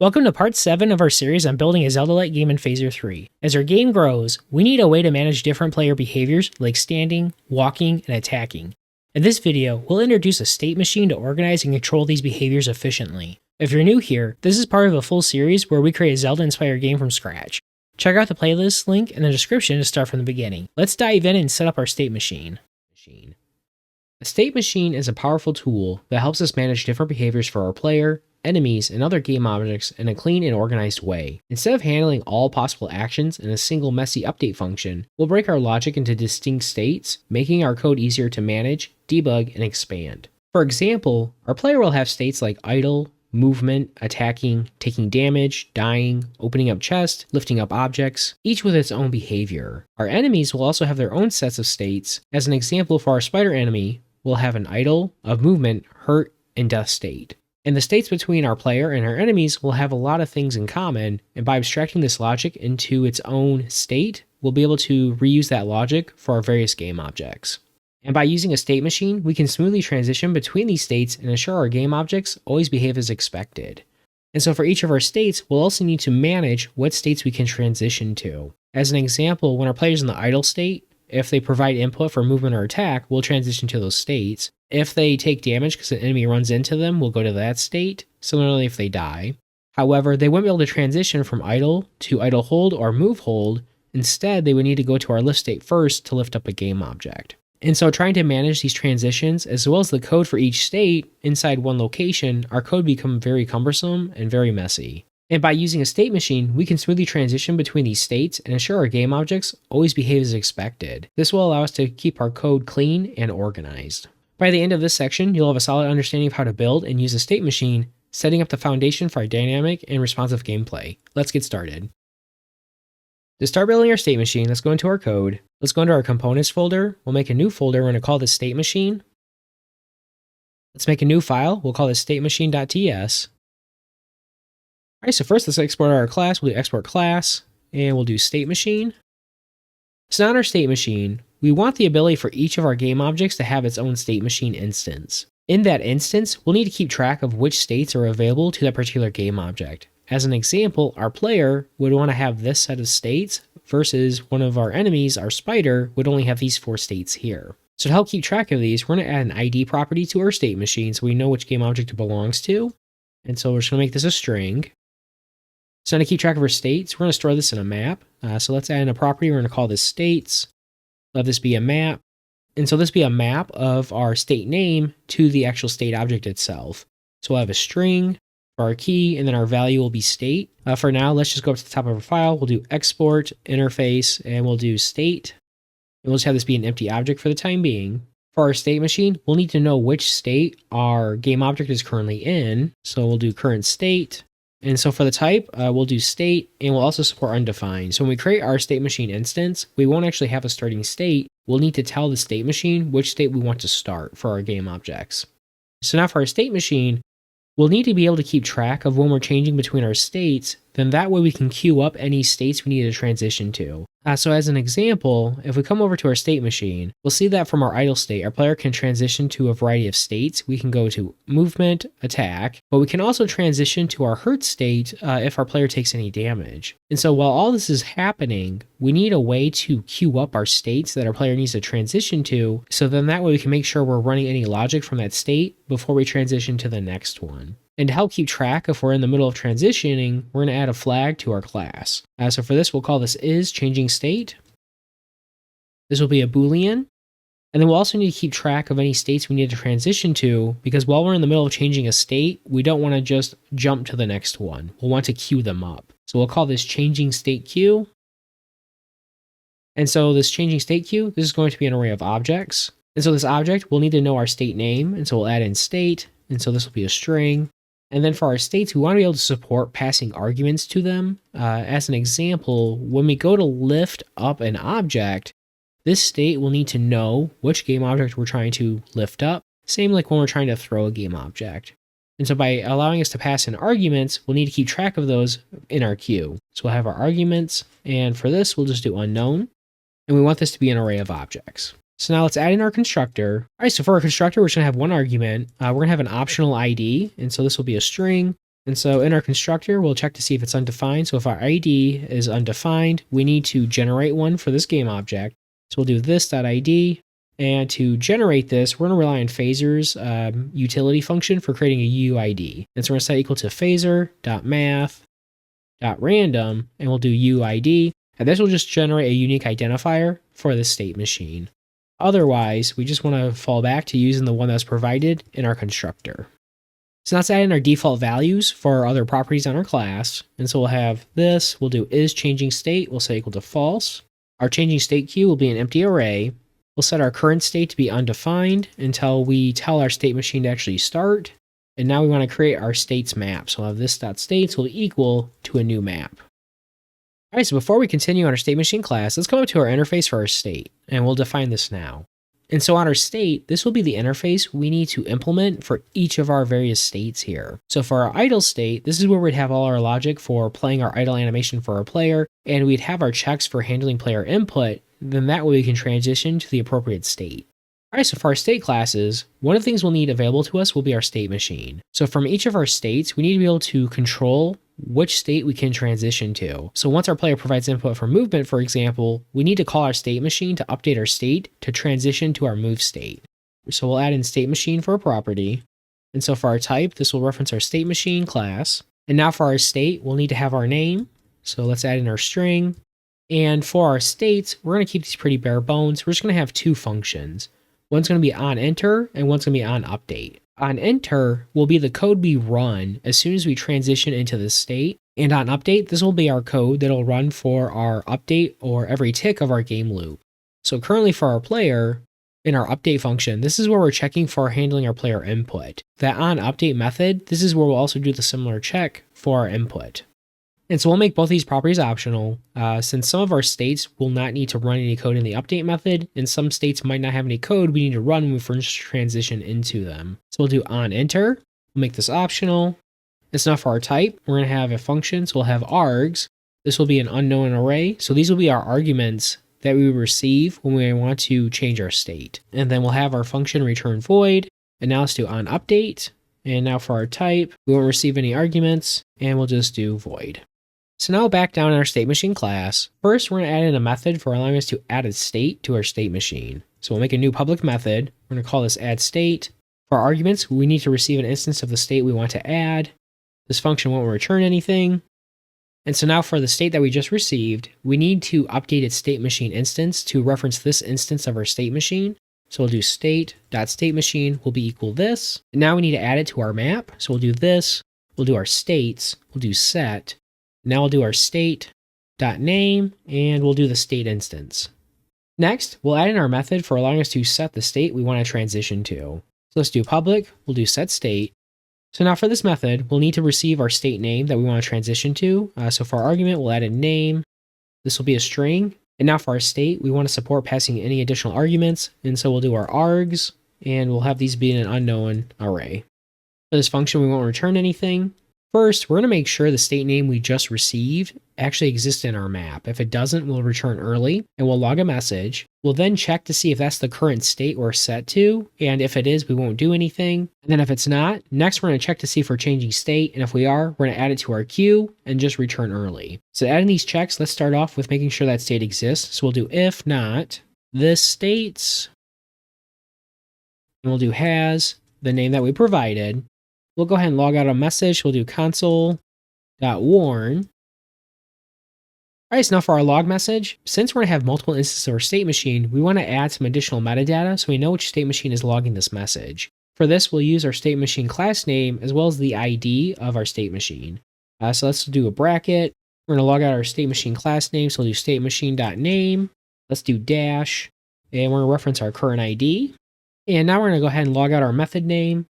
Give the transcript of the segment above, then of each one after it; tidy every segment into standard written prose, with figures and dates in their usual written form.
Welcome to part 7 of our series on building a Zelda-like game in Phaser 3. As our game grows, we need a way to manage different player behaviors like standing, walking, and attacking. In this video, we'll introduce a state machine to organize and control these behaviors efficiently. If you're new here, this is part of a full series where we create a Zelda-inspired game from scratch. Check out the playlist link in the description to start from the beginning. Let's dive in and set up our state machine. A state machine is a powerful tool that helps us manage different behaviors for our player, enemies, and other game objects in a clean and organized way. Instead of handling all possible actions in a single messy update function, we'll break our logic into distinct states, making our code easier to manage, debug, and expand. For example, our player will have states like idle, movement, attacking, taking damage, dying, opening up chests, lifting up objects, each with its own behavior. Our enemies will also have their own sets of states. As an example, for our spider enemy, we'll have an idle, of movement, hurt, and death state. And the states between our player and our enemies will have a lot of things in common, and by abstracting this logic into its own state, we'll be able to reuse that logic for our various game objects. And by using a state machine, we can smoothly transition between these states and ensure our game objects always behave as expected. And so for each of our states, we'll also need to manage what states we can transition to. As an example, when our player's in the idle state, if they provide input for movement or attack, we'll transition to those states. If they take damage because an enemy runs into them, we'll go to that state. Similarly, if they die. However, they won't be able to transition from idle to idle hold or move hold. Instead, they would need to go to our lift state first to lift up a game object. And so trying to manage these transitions, as well as the code for each state inside one location, our code become very cumbersome and very messy. And by using a state machine, we can smoothly transition between these states and ensure our game objects always behave as expected. This will allow us to keep our code clean and organized. By the end of this section, you'll have a solid understanding of how to build and use a state machine, setting up the foundation for our dynamic and responsive gameplay. Let's get started. To start building our state machine, let's go into our code. Let's go into our components folder. We'll make a new folder. We're going to call this state machine. Let's make a new file. We'll call this statemachine.ts. All right, so first let's export our class. We'll do export class, and we'll do state machine. So now in our state machine, we want the ability for each of our game objects to have its own state machine instance. In that instance, we'll need to keep track of which states are available to that particular game object. As an example, our player would want to have this set of states versus one of our enemies, our spider, would only have these 4 states here. So to help keep track of these, we're going to add an ID property to our state machine so we know which game object it belongs to. And so we're just going to make this a string. So to keep track of our states, we're going to store this in a map. So let's add in a property. We're going to call this states. Let this be a map. And so this be a map of our state name to the actual state object itself. So we'll have a string for our key, and then our value will be state. For now, let's just go up to the top of our file. We'll do export, interface, and we'll do state. And we'll just have this be an empty object for the time being. For our state machine, we'll need to know which state our game object is currently in. So we'll do current state. And so for the type, we'll do state, and we'll also support undefined. So when we create our state machine instance, we won't actually have a starting state. We'll need to tell the state machine which state we want to start for our game objects. So now for our state machine, we'll need to be able to keep track of when we're changing between our states, then that way we can queue up any states we need to transition to. So as an example, if we come over to our state machine, we'll see that from our idle state, our player can transition to a variety of states. We can go to movement, attack, but we can also transition to our hurt state if our player takes any damage. And so while all this is happening, we need a way to queue up our states that our player needs to transition to, so then that way we can make sure we're running any logic from that state before we transition to the next one. And to help keep track if we're in the middle of transitioning, we're going to add a flag to our class. So for this, we'll call this isChangingState. This will be a Boolean. And then we'll also need to keep track of any states we need to transition to, because while we're in the middle of changing a state, we don't want to just jump to the next one. We'll want to queue them up. So we'll call this ChangingStateQueue. And so this ChangingStateQueue, this is going to be an array of objects. And so this object, we'll need to know our state name. And so we'll add in state. And so this will be a string. And then for our states, we want to be able to support passing arguments to them. As an example, when we go to lift up an object, this state will need to know which game object we're trying to lift up. Same like when we're trying to throw a game object. And so by allowing us to pass in arguments, we'll need to keep track of those in our queue. So we'll have our arguments, and for this, we'll just do unknown. And we want this to be an array of objects. So now let's add in our constructor. All right, so for our constructor, we're just gonna have one argument. We're gonna have an optional ID, and so this will be a string. And so in our constructor, we'll check to see if it's undefined. So if our ID is undefined, we need to generate one for this game object. So we'll do this.id. And to generate this, we're going to rely on Phaser's utility function for creating a UID. And so we're going to set equal to phaser.math.random, and we'll do UID. And this will just generate a unique identifier for the state machine. Otherwise, we just want to fall back to using the one that's provided in our constructor. So let's add in our default values for our other properties on our class. And so we'll have this, we'll do isChangingState, we'll set equal to false. Our changing state queue will be an empty array. We'll set our current state to be undefined until we tell our state machine to actually start. And now we want to create our states map. So we'll have this.states will be equal to a new map. All right, so before we continue on our state machine class, let's go up to our interface for our state, and we'll define this now. And so on our state, this will be the interface we need to implement for each of our various states here. So for our idle state, this is where we'd have all our logic for playing our idle animation for our player, and we'd have our checks for handling player input. Then that way we can transition to the appropriate state. All right, so for our state classes, one of the things we'll need available to us will be our state machine. So from each of our states, we need to be able to control which state we can transition to. So once our player provides input for movement, for example, we need to call our state machine to update our state to transition to our move state. So we'll add in state machine for a property. And so for our type, this will reference our state machine class. And now for our state, we'll need to have our name. So let's add in our string. And for our states, we're going to keep these pretty bare bones. We're just going to have two functions. One's going to be onEnter and one's going to be onUpdate. OnEnter will be the code we run as soon as we transition into this state. And onUpdate, this will be our code that'll run for our update or every tick of our game loop. So currently for our player, in our update function, this is where we're checking for handling our player input. That onUpdate method, this is where we'll also do the similar check for our input. And so we'll make both these properties optional, since some of our states will not need to run any code in the update method, and some states might not have any code we need to run when we first transition into them. So we'll do onEnter, we'll make this optional. And so now for our type, we're going to have a function, so we'll have args. This will be an unknown array, so these will be our arguments that we receive when we want to change our state. And then we'll have our function return void, and now let's do onUpdate. And now for our type, we won't receive any arguments, and we'll just do void. So now back down in our state machine class, first we're going to add in a method for allowing us to add a state to our state machine. So we'll make a new public method. We're going to call this add state. For our arguments, we need to receive an instance of the state we want to add. This function won't return anything. And so now for the state that we just received, we need to update its state machine instance to reference this instance of our state machine. So we'll do state.stateMachine will be equal this. And now we need to add it to our map. So we'll do this, we'll do our states, we'll do set. Now we'll do our state.name, and we'll do the state instance. Next, we'll add in our method for allowing us to set the state we want to transition to. So let's do public, we'll do setState. So now for this method, we'll need to receive our state name that we want to transition to. So for our argument, we'll add a name. This will be a string. And now for our state, we want to support passing any additional arguments. And so we'll do our args, and we'll have these be in an unknown array. For this function, we won't return anything. First, we're going to make sure the state name we just received actually exists in our map. If it doesn't, we'll return early, and we'll log a message. We'll then check to see if that's the current state we're set to, and if it is, we won't do anything. And then if it's not, next we're going to check to see if we're changing state, and if we are, we're going to add it to our queue and just return early. So adding these checks, let's start off with making sure that state exists. So we'll do if not, this states, and we'll do has, the name that we provided. We'll go ahead and log out a message. We'll do console.warn. All right, so now for our log message, since we're going to have multiple instances of our state machine, we want to add some additional metadata so we know which state machine is logging this message. For this, we'll use our state machine class name as well as the ID of our state machine. So let's do a bracket. We're going to log out our state machine class name, so we'll do statemachine.name. Let's do dash, and we're going to reference our current ID. And now we're going to go ahead and log out our method name.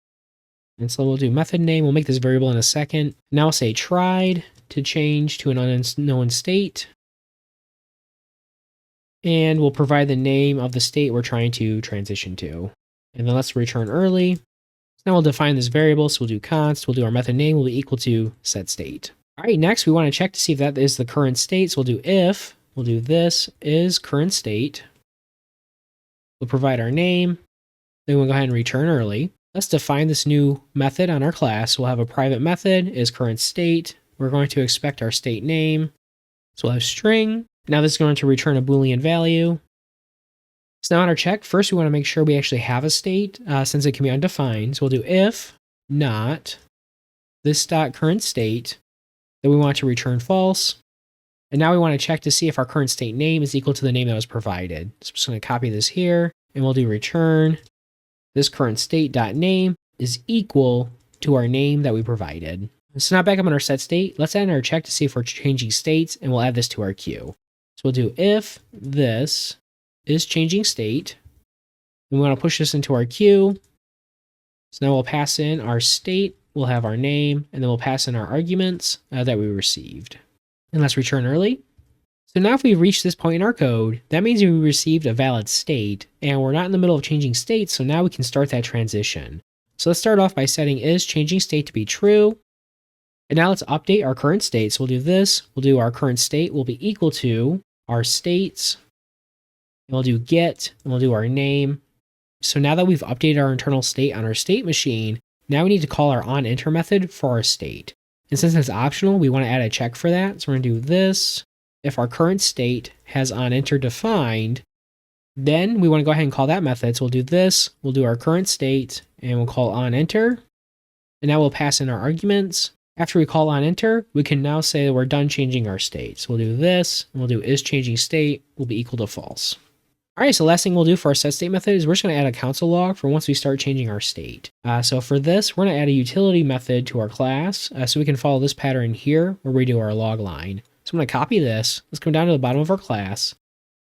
And so we'll do method name. We'll make this variable in a second. Now we'll say tried to change to an unknown state. And we'll provide the name of the state we're trying to transition to. And then let's return early. So now we'll define this variable. So we'll do const. We'll do our method name will be equal to setState. All right, next we want to check to see if that is the current state. So we'll do if. We'll do this is current state. We'll provide our name. Then we'll go ahead and return early. Let's define this new method on our class. We'll have a private method is current state. We're going to expect our state name. So we'll have string. Now this is going to return a Boolean value. So now on our check, first we want to make sure we actually have a state since it can be undefined. So we'll do if not this dot current state. Then we want to return false. And now we want to check to see if our current state name is equal to the name that was provided. So I'm just going to copy this here and we'll do return this current state dot name is equal to our name that we provided. So now back up on our set state, let's add in our check to see if we're changing states, and we'll add this to our queue. So we'll do if this is changing state. We want to push this into our queue. So now we'll pass in our state, we'll have our name, and then we'll pass in our arguments that we received. And let's return early. So now if we reach this point in our code, that means we received a valid state, and we're not in the middle of changing states, so now we can start that transition. So let's start off by setting is changing state to be true. And now let's update our current state. So we'll do this, we'll do our current state will be equal to our states, and we'll do get, and we'll do our name. So now that we've updated our internal state on our state machine, now we need to call our onEnter method for our state. And since it's optional, we want to add a check for that. So we're going to do this. If our current state has onEnter defined, then we want to go ahead and call that method. So we'll do this, we'll do our current state, and we'll call onEnter. And now we'll pass in our arguments. After we call onEnter, we can now say that we're done changing our state. So we'll do this, and we'll do is changing state will be equal to false. All right, so last thing we'll do for our setState method is we're just going to add a console log for once we start changing our state. So for this, we're going to add a utility method to our class so we can follow this pattern here where we do our log line. So I'm going to copy this. Let's come down to the bottom of our class.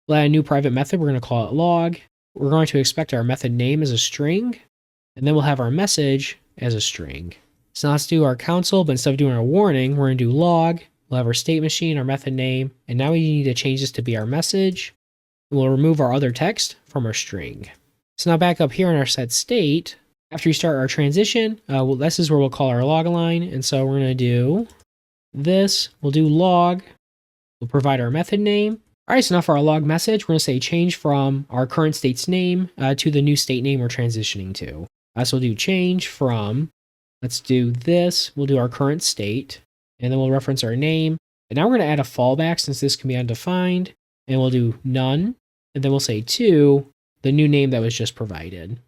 We'll add a new private method. We're going to call it log. We're going to expect our method name as a string, and then we'll have our message as a string. So now let's do our console, but instead of doing our warning, we're going to do log. We'll have our state machine, our method name, and now we need to change this to be our message. We'll remove our other text from our string. So now back up here in our set state, after we start our transition, this is where we'll call our log line. And so we're going to do this. We'll do log. We'll provide our method name. All right, so now for our log message, we're going to say change from our current state's name to the new state name we're transitioning to. So we'll do change from, let's do this. We'll do our current state, and then we'll reference our name. And now we're going to add a fallback since this can be undefined. And we'll do none, and then we'll say to the new name that was just provided.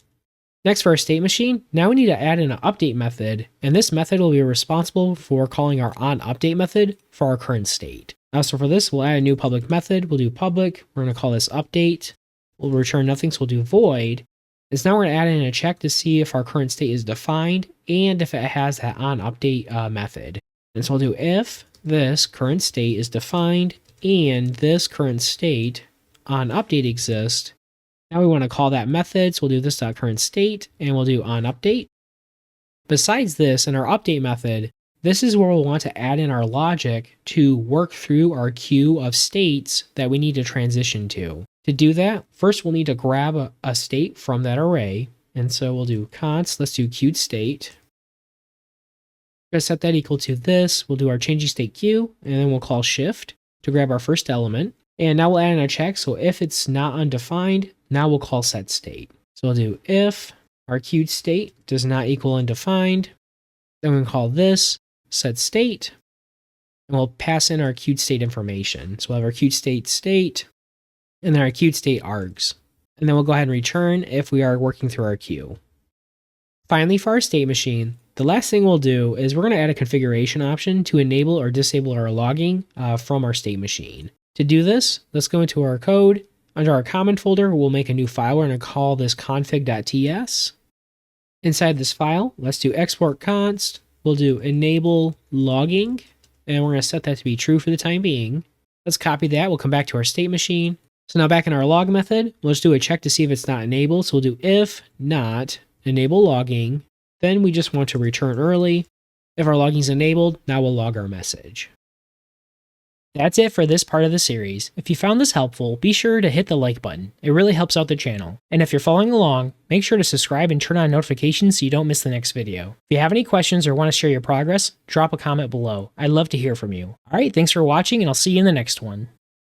Next for our state machine, now we need to add in an update method, and this method will be responsible for calling our onUpdate method for our current state. So for this, we'll add a new public method. We'll do public. We're going to call this update. We'll return nothing, so we'll do void. And now we're going to add in a check to see if our current state is defined and if it has that onUpdate method. And so we'll do if this current state is defined and this current state onUpdate exists. Now we want to call that method, so we'll do this.current state, and we'll do onUpdate. Besides this, in our update method, this is where we'll want to add in our logic to work through our queue of states that we need to transition to. To do that, first we'll need to grab a state from that array, and so we'll do const, let's do queued state. We're going to set that equal to this, we'll do our changing state queue, and then we'll call shift to grab our first element. And now we'll add in a check. So if it's not undefined, now we'll call set state. So we'll do if our queued state does not equal undefined, then we can call this set state, and we'll pass in our queued state information. So we'll have our queued state, and then our queued state args. And then we'll go ahead and return if we are working through our queue. Finally, for our state machine, the last thing we'll do is we're going to add a configuration option to enable or disable our logging from our state machine. To do this, let's go into our code. Under our common folder, we'll make a new file. We're going to call this config.ts. Inside this file, let's do export const. We'll do enable logging, and we're going to set that to be true for the time being. Let's copy that. We'll come back to our state machine. So now back in our log method, we'll just do a check to see if it's not enabled. So we'll do if not enable logging. Then we just want to return early. If our logging is enabled, now we'll log our message. That's it for this part of the series. If you found this helpful, be sure to hit the like button. It really helps out the channel. And if you're following along, make sure to subscribe and turn on notifications so you don't miss the next video. If you have any questions or want to share your progress, drop a comment below. I'd love to hear from you. Alright, thanks for watching, and I'll see you in the next one.